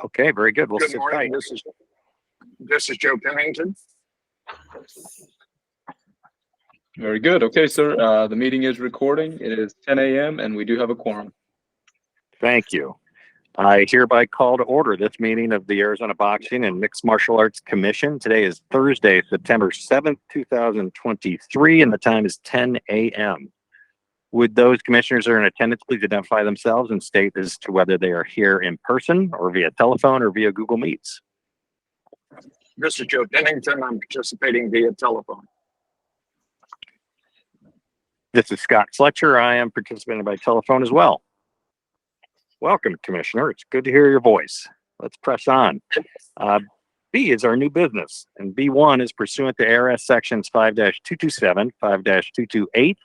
Okay, very good. We'll Good sit morning. tight. This is Joe Pennington. Very good. Okay, sir. The meeting is recording. It is 10 a.m. and we do have a quorum. Thank you. I hereby call to order this meeting of the Arizona Boxing and Mixed Martial Arts Commission. Today is Thursday, September 7th, 2023, and the time is 10 a.m. Would those commissioners who are in attendance please identify themselves and state as to whether they are here in person or via telephone or via Google Meets? This is Joe Pennington. I'm participating via telephone. This is Scott Fletcher. I am participating by telephone as well. Welcome, Commissioner. It's good to hear your voice. Let's press on. B is our new business, and B1 is pursuant to ARS Sections 5-227, 5-228,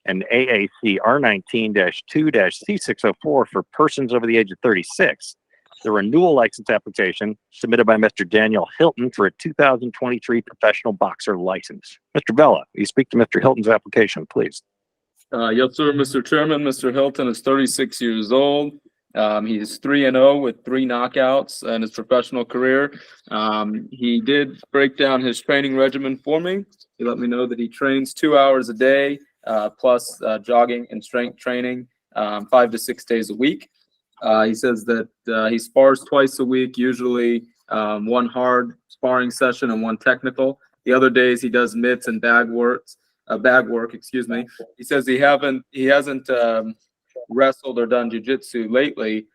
and AAC R19-2-C604 for persons over the age of 36. The renewal license application submitted by Mr. Daniel Hilton for a 2023 professional boxer license. Mr. Vella, will you speak to Mr. Hilton's application, please? Yes, sir, Mr. Chairman. Mr. Hilton is 36 years old. He is 3-0 with 3 knockouts in his professional career. He did break down his training regimen for me. He let me know that he trains 2 hours a day, plus jogging and strength training 5 to 6 days a week. He says that he spars twice a week, usually one hard sparring session and one technical. The other days he does mitts and bag work. Excuse me. He says he hasn't wrestled or done jiu-jitsu lately.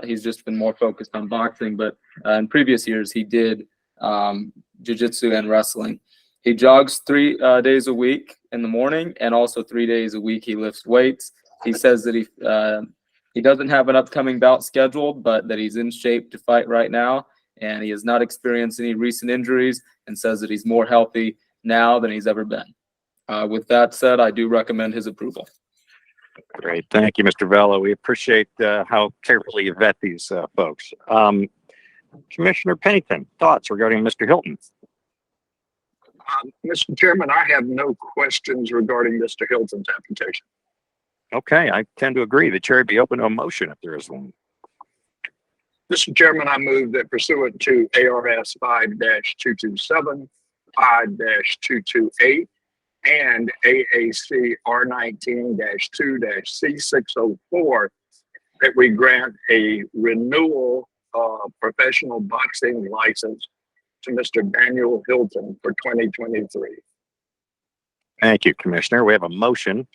He's just been more focused on boxing, but in previous years he did jiu-jitsu and wrestling. He jogs 3 days a week in the morning, and also 3 days a week he lifts weights. He says that he doesn't have an upcoming bout scheduled, but that he's in shape to fight right now, and he has not experienced any recent injuries, and says that he's more healthy now than he's ever been. With that said, I do recommend his approval. Great. Thank you, Mr. Vella. We appreciate how carefully you vet these folks. Commissioner Pennington, thoughts regarding Mr. Hilton? Mr. Chairman, I have no questions regarding Mr. Hilton's application. Okay, I tend to agree. The chair would be open to a motion if there is one. Mr. Chairman, I move that pursuant to ARS 5-227, 5-228, and AAC R19-2-C604, that we grant a renewal professional boxing license to Mr. Daniel Hilton for 2023. Thank you, Commissioner. We have a motion.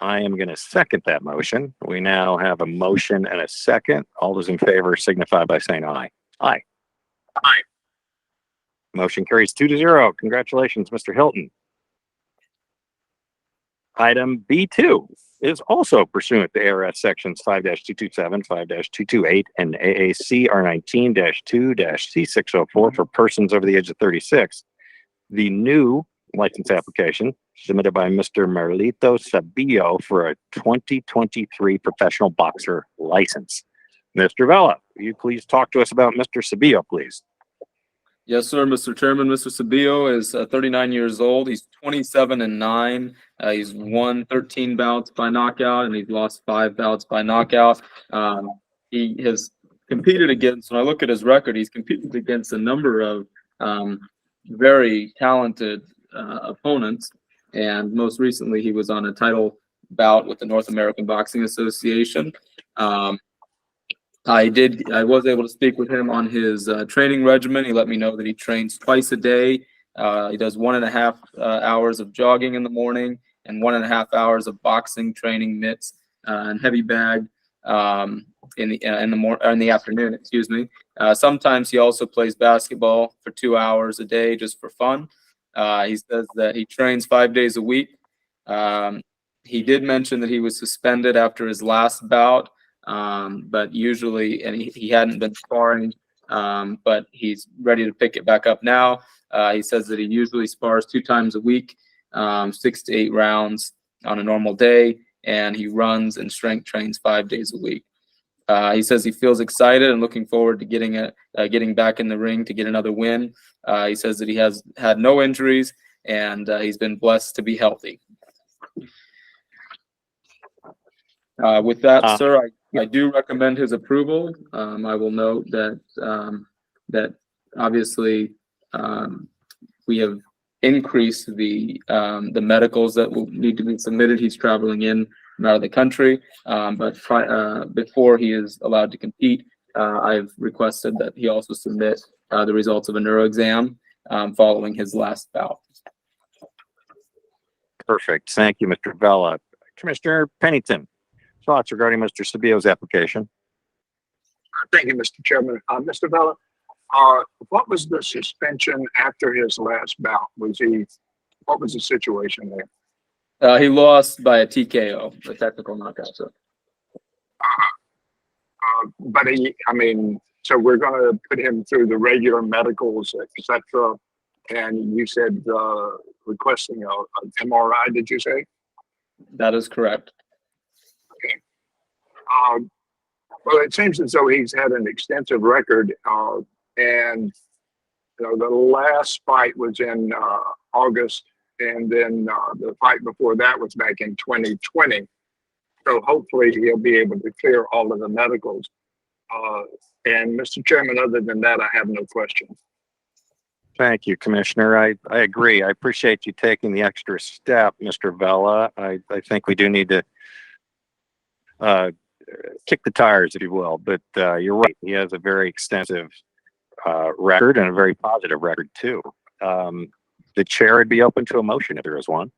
I am going to second that motion. We now have a motion and a second. All those in favor signify by saying aye. Aye. Aye. Motion carries 2-0. Congratulations, Mr. Hilton. Item B2 is also pursuant to ARS Sections 5-227, 5-228, and AAC R19-2-C604 for persons over the age of 36. The new license application submitted by Mr. Merlito Sabillo for a 2023 professional boxer license. Mr. Vella, will you please talk to us about Mr. Sabillo, please? Yes, sir, Mr. Chairman. Mr. Sabillo is 39 years old. He's 27-9. He's won 13 bouts by knockout, and he's lost 5 bouts by knockout. He has competed against, when I look at his record, he's competed against a number of very talented opponents. And most recently, he was on a title bout with the North American Boxing Association. I was able to speak with him on his training regimen. He let me know that he trains twice a day. He does 1.5 hours of jogging in the morning and 1.5 hours of boxing training, mitts and heavy bag in the afternoon. Excuse me. Sometimes he also plays basketball for 2 hours a day just for fun. He says that he trains 5 days a week. He did mention that he was suspended after his last bout. But usually, and he hadn't been sparring, but he's ready to pick it back up now. He says that he usually spars 2 times a week, 6 to 8 rounds on a normal day, and he runs and strength trains 5 days a week. He says he feels excited and looking forward to getting back in the ring to get another win. He says that he has had no injuries, and he's been blessed to be healthy. With that, sir, I do recommend his approval. I will note that that obviously we have increased the medicals that will need to be submitted. He's traveling in and out of the country, but before he is allowed to compete, I've requested that he also submit the results of a neuro exam following his last bout. Perfect. Thank you, Mr. Vella. Commissioner Pennington, thoughts regarding Mr. Sabio's application? Thank you, Mr. Chairman. Mr. Vella, what was the suspension after his last bout? What was the situation there? He lost by a TKO, a technical knockout. So. So we're going to put him through the regular medicals, etc. And you said requesting an MRI, did you say? That is correct. Okay. Well, it seems as though he's had an extensive record, and the last fight was in August, and then the fight before that was back in 2020. So hopefully he'll be able to clear all of the medicals. And Mr. Chairman, other than that, I have no questions. Thank you, Commissioner. I agree. I appreciate you taking the extra step, Mr. Vella. I think we do need to kick the tires, if you will. But you're right. He has a very extensive record and a very positive record, too. The chair would be open to a motion if there is one.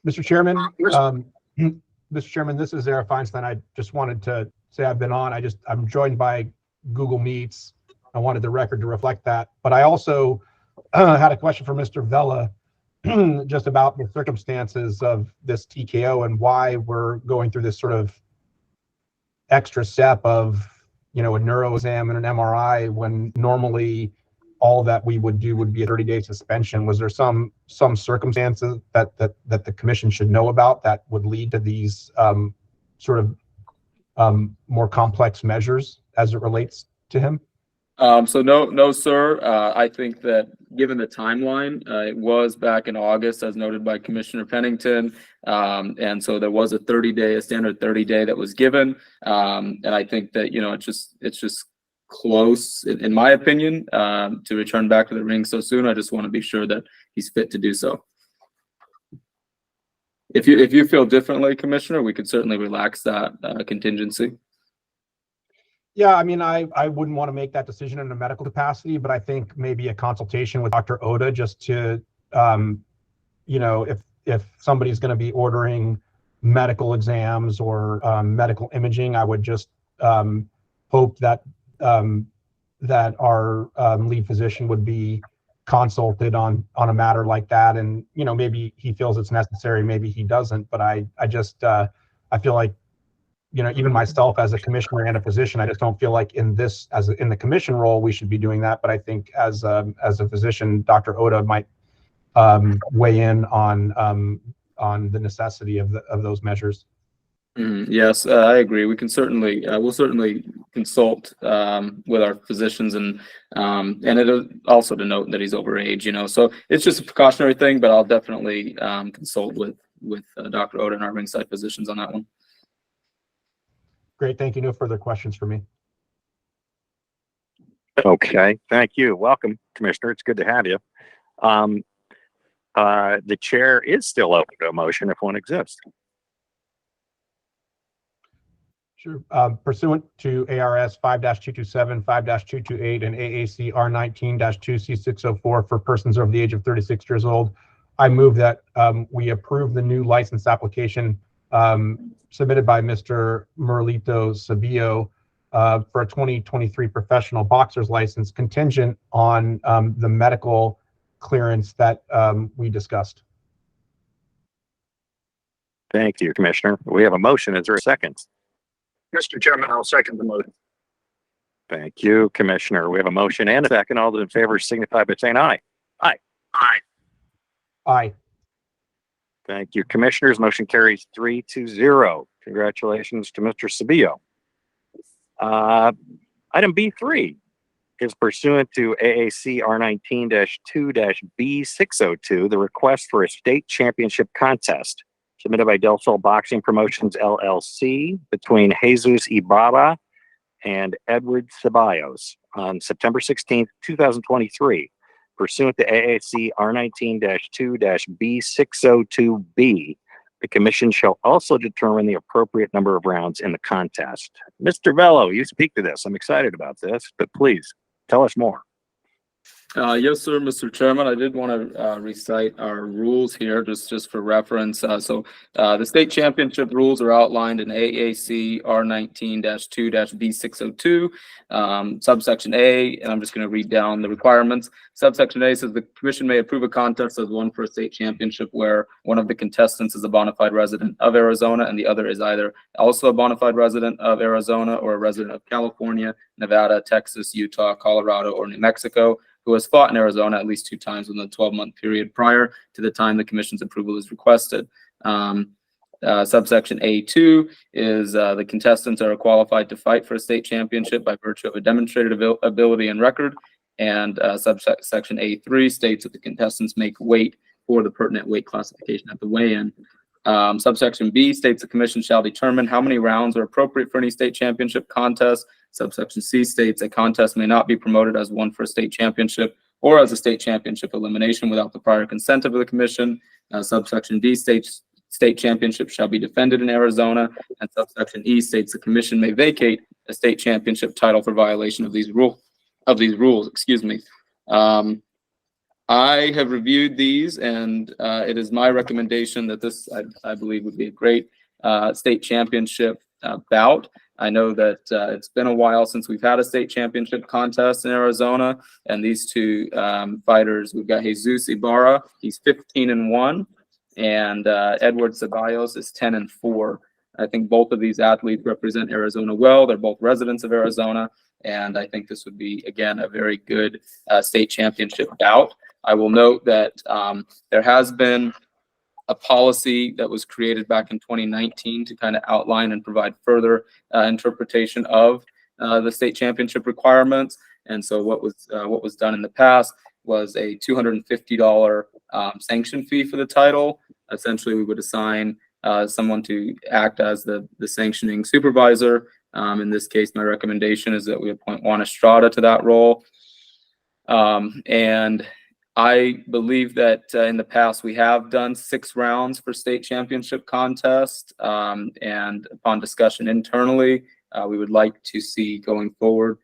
Mr. Chairman, Mr. Chairman, this is Eric Feinstein. I just wanted to say I've been on. I'm joined by Google Meets. I wanted the record to reflect that. But I also had a question for Mr. Vella just about the circumstances of this TKO and why we're going through this sort of extra step of, a neuro exam and an MRI when normally all that we would do would be a 30-day suspension. Was there some circumstances that the commission should know about that would lead to these sort of more complex measures as it relates to him? So no, sir. I think that given the timeline, it was back in August, as noted by Commissioner Pennington, and so there was a standard 30-day that was given, and I think that it's just close, in my opinion, to return back to the ring so soon. I just want to be sure that he's fit to do so. If you feel differently, Commissioner, we could certainly relax that contingency. Yeah, I wouldn't want to make that decision in a medical capacity, but I think maybe a consultation with Dr. Oda just to, if somebody's going to be ordering medical exams or medical imaging, I would just hope that that our lead physician would be consulted on a matter like that. And, maybe he feels it's necessary, maybe he doesn't, but I feel like, even myself as a commissioner and a physician, I just don't feel like in the commission role, we should be doing that. But I think as a physician, Dr. Oda might weigh in on the necessity of those measures. Yes, I agree. We can we'll certainly consult with our physicians and it is also to note that he's over age, so it's just a precautionary thing, but I'll definitely consult with Dr. Oda and our ringside physicians on that one. Great. Thank you. No further questions for me. Okay. Thank you. Welcome, Commissioner. It's good to have you. The chair is still open to a motion if one exists. Sure. Pursuant to ARS 5-227, 5-228, and AAC R19-2C604 for persons over the age of 36 years old, I move that we approve the new license application submitted by Mr. Merlito Sabio for a 2023 professional boxer's license contingent on the medical clearance that we discussed. Thank you, Commissioner. We have a motion. Is there a second? Mr. Chairman, I'll second the motion. Thank you, Commissioner. We have a motion and a second. All those in favor signify by saying aye. Aye. Aye. Aye. Thank you, Commissioners. Motion carries 3-0. Congratulations to Mr. Sabio. Item B3 is pursuant to AAC R19-2-B602, the request for a state championship contest. submitted by Del Sol Boxing Promotions LLC between Jesus Ibarra and Edward Ceballos on September 16th, 2023, pursuant to AAC R19-2-B602B. The commission shall also determine the appropriate number of rounds in the contest. Mr. Vello, you speak to this. I'm excited about this, but please tell us more. Yes, sir, Mr. Chairman. I did want to recite our rules here just for reference. The state championship rules are outlined in AAC R19-2-B602, subsection A, and I'm just going to read down the requirements. Subsection A says the commission may approve a contest as one for a state championship where one of the contestants is a bona fide resident of Arizona and the other is either also a bona fide resident of Arizona or a resident of California, Nevada, Texas, Utah, Colorado, or New Mexico, who has fought in Arizona at least 2 times within the 12-month period prior to the time the commission's approval is requested. Subsection A2 is the contestants are qualified to fight for a state championship by virtue of a demonstrated ability and record. And subsection A3 states that the contestants make weight for the pertinent weight classification at the weigh-in. Subsection B states the commission shall determine how many rounds are appropriate for any state championship contest. Subsection C states a contest may not be promoted as one for a state championship or as a state championship elimination without the prior consent of the commission. Subsection D states state championship shall be defended in Arizona, and subsection E states the commission may vacate a state championship title for violation of these rules. Excuse me. I have reviewed these, and it is my recommendation that this, I believe, would be a great state championship bout. I know that it's been a while since we've had a state championship contest in Arizona, and these two fighters, we've got Jesus Ibarra, he's 15-1, and Edward Ceballos is 10-4. I think both of these athletes represent Arizona well. They're both residents of Arizona, and I think this would be, again, a very good state championship bout. I will note that there has been a policy that was created back in 2019 to kind of outline and provide further interpretation of the state championship requirements. And so what was done in the past was a $250 sanction fee for the title. Essentially, we would assign someone to act as the sanctioning supervisor. In this case, my recommendation is that we appoint Juan Estrada to that role. And I believe that in the past we have done 6 rounds for state championship contest, and upon discussion internally, we would like to see going forward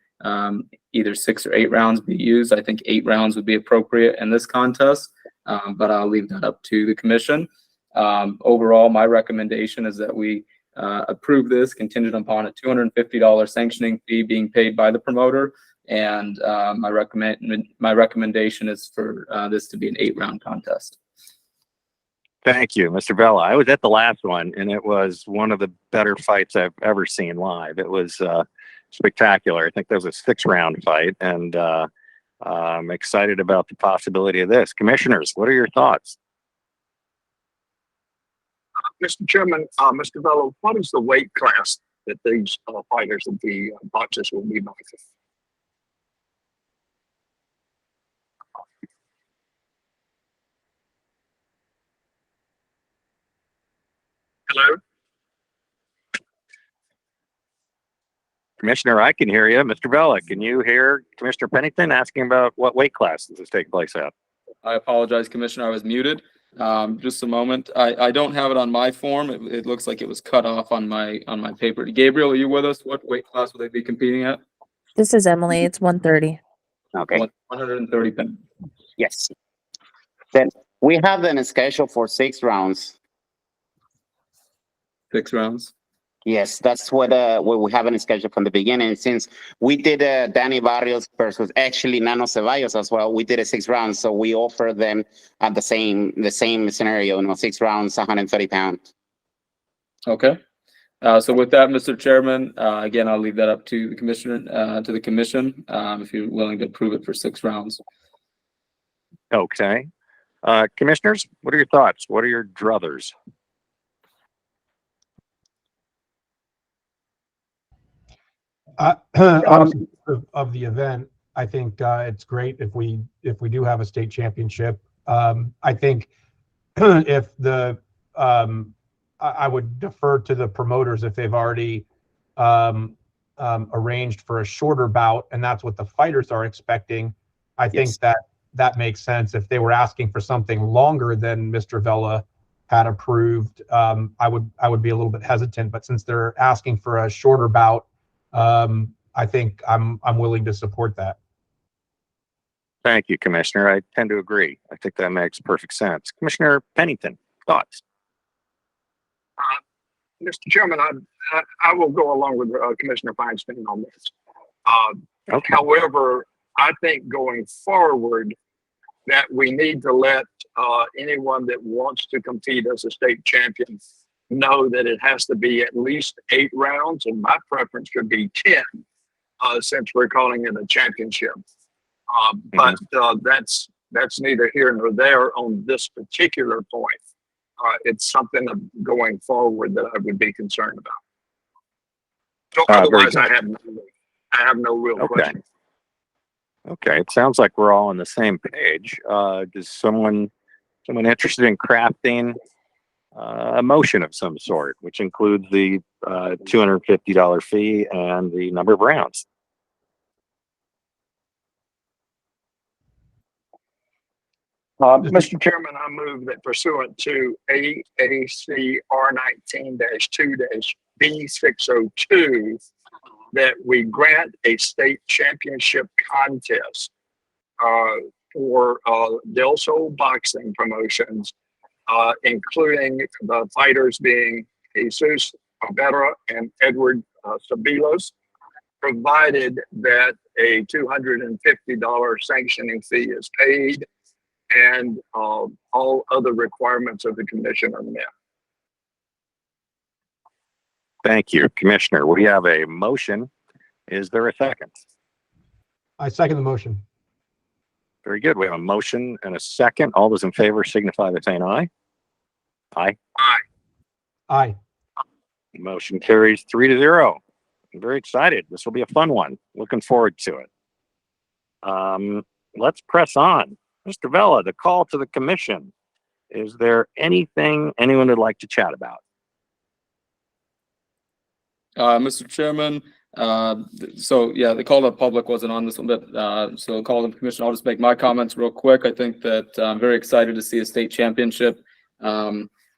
either 6 or 8 rounds be used. I think 8 rounds would be appropriate in this contest, but I'll leave that up to the commission. Overall, my recommendation is that we approve this contingent upon a $250 sanctioning fee being paid by the promoter. And my recommendation is for this to be an 8-round contest. Thank you, Mr. Vella. I was at the last one, and it was one of the better fights I've ever seen live. It was spectacular. I think there was a 6-round fight, and I'm excited about the possibility of this. Commissioners, what are your thoughts? Mr. Chairman, Mr. Vella, what is the weight class that these fighters of the boxers will be boxing? Hello? Commissioner, I can hear you. Mr. Vella, can you hear Commissioner Pennington asking about what weight class this is taking place at? I apologize, Commissioner. I was muted. Just a moment. I don't have it on my form. It looks like it was cut off on my paper. Gabriel, are you with us? What weight class will they be competing at? This is Emily. It's 130. Okay. 130 pounds. Yes. Then we have them scheduled for 6 rounds. 6 rounds. Yes, that's what we have in schedule from the beginning. Since we did Danny Barrios versus actually Nano Ceballos as well, we did a 6 rounds. So we offer them at the same scenario, 6 rounds, 130 pounds. Okay. So with that, Mr. Chairman, again, I'll leave that up to the commissioner, to the commission, if you're willing to approve it for 6 rounds. Okay. Commissioners, what are your thoughts? What are your druthers? Obviously, of the event, I think it's great if we do have a state championship. I think if the I would defer to the promoters if they've already arranged for a shorter bout, and that's what the fighters are expecting. I think that makes sense. If they were asking for something longer than Mr. Vela had approved, I would be a little bit hesitant. But since they're asking for a shorter bout, I think I'm willing to support that. Thank you, Commissioner. I tend to agree. I think that makes perfect sense. Commissioner Pennington, thoughts? Mr. Chairman, I will go along with Commissioner Feinstein on this. Okay. However, I think going forward that we need to let anyone that wants to compete as a state champion know that it has to be at least 8 rounds, and my preference would be 10, since we're calling it a championship. But that's neither here nor there on this particular point. It's something going forward that I would be concerned about. So otherwise, I have no real question. Okay, it sounds like we're all on the same page. Does someone interested in crafting a motion of some sort, which includes the $250 fee and the number of rounds? Mr. Chairman, I move that pursuant to AACR 19-2-B602, that we grant a state championship contest for Del Sol Boxing Promotions, including the fighters being Jesus Avera and Edward Sabilos, provided that a $250 sanctioning fee is paid and all other requirements of the commission are met. Thank you, Commissioner. We have a motion. Is there a second? I second the motion. Very good. We have a motion and a second. All those in favor signify by saying aye. Aye. Aye. Aye. Motion carries 3-0. I'm very excited. This will be a fun one. Looking forward to it. Let's press on. Mr. Vela, the call to the commission. Is there anything anyone would like to chat about? Mr. Chairman, so yeah, the call to the public wasn't on this one, but so the call to the commission, I'll just make my comments real quick. I think that I'm very excited to see a state championship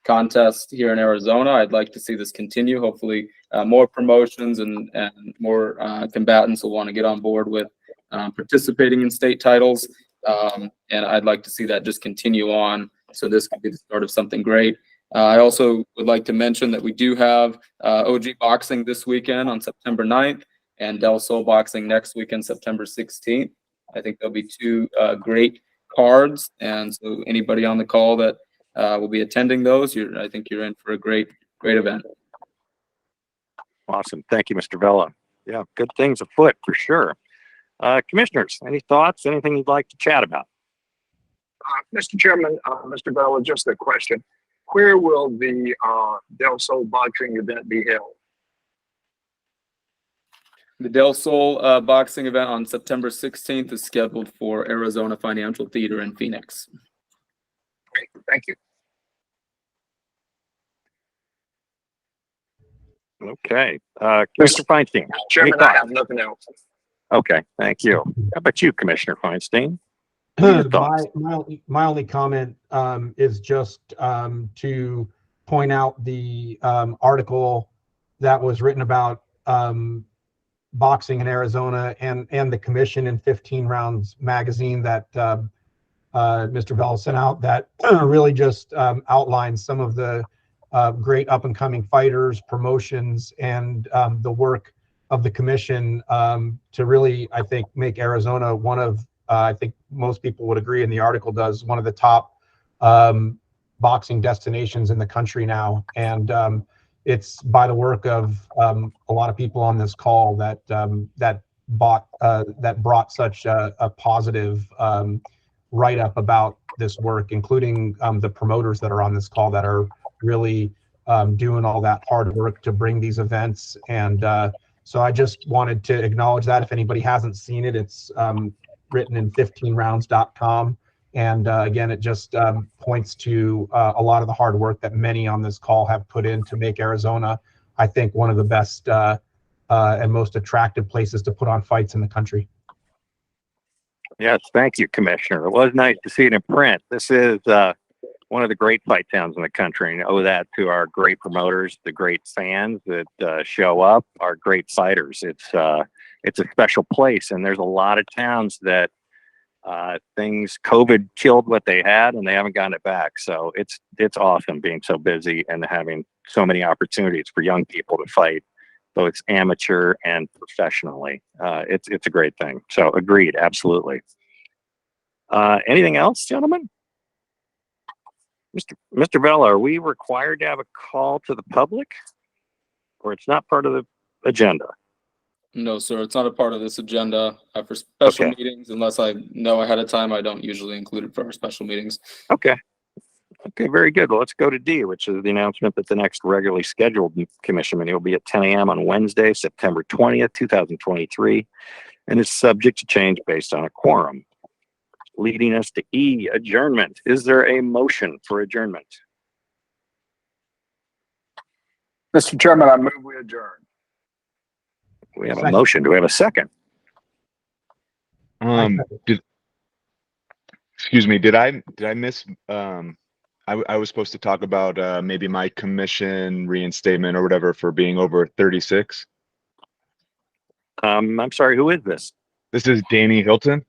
contest here in Arizona. I'd like to see this continue. Hopefully more promotions and more combatants will want to get on board with participating in state titles. And I'd like to see that just continue on. So this could be the start of something great. I also would like to mention that we do have OG Boxing this weekend on September 9th and Del Sol Boxing next weekend, September 16th. I think there'll be 2 great cards. And so anybody on the call that will be attending those, I think you're in for a great event. Awesome. Thank you, Mr. Vela. Yeah, good things afoot for sure. Commissioners, any thoughts? Anything you'd like to chat about? Mr. Chairman, Mr. Vela, just a question. Where will the Del Sol boxing event be held? The Del Sol boxing event on September 16th is scheduled for Arizona Financial Theater in Phoenix. Great, thank you. Okay. Commissioner Feinstein. Chairman, I have nothing else. Okay, thank you. How about you, Commissioner Feinstein? My only comment is just to point out the article that was written about boxing in Arizona and the commission in 15 Rounds magazine that Mr. Vela sent out that really just outlines some of the great up and coming fighters, promotions, and the work of the commission to really, I think, make Arizona one of, I think most people would agree, and the article does, one of the top boxing destinations in the country now. And it's by the work of a lot of people on this call that brought such a positive write-up about this work, including the promoters that are on this call that are really doing all that hard work to bring these events. And so I just wanted to acknowledge that. If anybody hasn't seen it, it's written in 15rounds.com. And again, it just points to a lot of the hard work that many on this call have put in to make Arizona, I think, one of the best and most attractive places to put on fights in the country. Yes, thank you, Commissioner. It was nice to see it in print. This is one of the great fight towns in the country, and owe that to our great promoters, the great fans that show up, our great fighters. It's a special place, and there's a lot of towns that COVID killed what they had, and they haven't gotten it back. So it's awesome being so busy and having so many opportunities for young people to fight, both amateur and professionally. It's a great thing. So agreed, absolutely. Anything else, gentlemen? Mr. Vella, are we required to have a call to the public, or it's not part of the agenda? No, sir, it's not a part of this agenda. For special Okay. meetings, unless I know ahead of time, I don't usually include it for our special meetings. Okay. Okay, very good. Well, let's go to D, which is the announcement that the next regularly scheduled commission meeting will be at 10 a.m. on Wednesday, September 20th, 2023, and is subject to change based on a quorum. Leading us to E, adjournment. Is there a motion for adjournment? Mr. Chairman, I move we adjourn. We have a Second. motion. Do we have a second? Excuse me, did I miss, I was supposed to talk about maybe my commission reinstatement or whatever for being over 36. I'm sorry, who is this? This is Danny Hilton.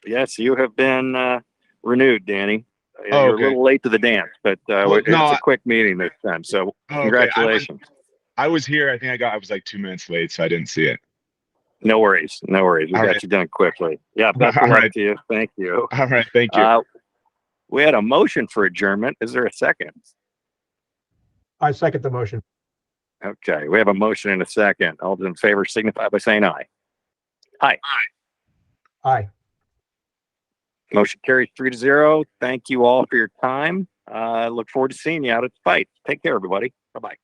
Yes, you have been renewed, Danny. Oh, You're okay. a little late to the dance, but it's no, a quick meeting this time. So Oh, okay. congratulations. I was here. I think I was like 2 minutes late, so I didn't see it. No worries. No worries. We All got right. you done quickly. Yeah, best of All luck right. to you. Thank you. All right. Thank you. We had a motion for adjournment. Is there a second? I second the motion. Okay, we have a motion and a second. All those in favor signify by saying aye. Aye. Motion carries 3-0. Thank you all for your time. Look forward to seeing you out at the fight. Take care, everybody. Bye-bye.